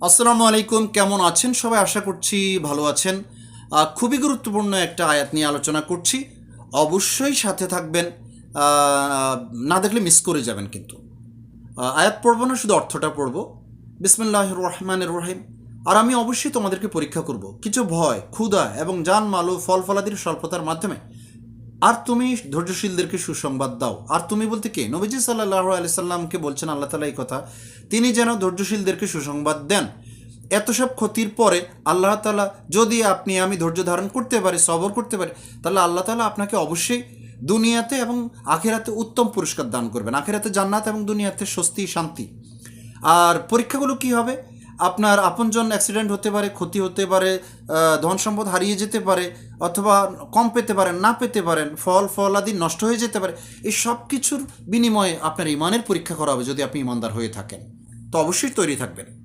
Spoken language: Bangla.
আসসালামু আলাইকুম, কেমন আছেন সবাই? আশা করছি ভালো আছেন। খুবই গুরুত্বপূর্ণ একটা আয়াত নিয়ে আলোচনা করছি। অবশ্যই সাথে থাকবেন। না দেখলে মিস করে যাবেন কিন্তু। আয়াত পড়বো না, শুধু অর্থটা পড়বো। বিসমিল্লাহির রহমানির রহিম। আর আমি অবশ্যই তোমাদেরকে পরীক্ষা করব কিছু ভয়, ক্ষুধা এবং জানমাল ও ফল ফলাদির স্বল্পতার মাধ্যমে। আর তুমি ধৈর্যশীলদেরকে সুসংবাদ দাও। আর তুমি বলতে কে? নবীজি সাল্লাল্লাহু আলাইহি সাল্লামকে বলছেন আল্লাহ তাআলা এই কথা। তিনি যেন ধৈর্যশীলদেরকে সুসংবাদ দেন। এত সব ক্ষতির পরে আল্লাহ তাআলা, যদি আমি ধৈর্য ধারণ করতে পারি, সবর করতে পারি, তাহলে আল্লাহ তাআলা আপনাকে অবশ্যই দুনিয়াতে এবং আখিরাতে উত্তম পুরস্কার দান করবেন। আখিরাতে জান্নাত এবং দুনিয়াতে স্বস্তি, শান্তি। আর পরীক্ষাগুলো কি হবে? আপনার আপনজন অ্যাক্সিডেন্ট হতে পারে, ক্ষতি হতে পারে, ধন সম্পদ হারিয়ে যেতে পারে, অথবা কম পেতে পারেন, না পেতে পারেন, ফলাদি নষ্ট হয়ে যেতে পারে। এই সব কিছুর বিনিময়ে আপনার ইমানের পরীক্ষা করা হবে যদি আপনি ইমানদার হয়ে থাকেন। তো অবশ্যই তৈরি থাকবেন।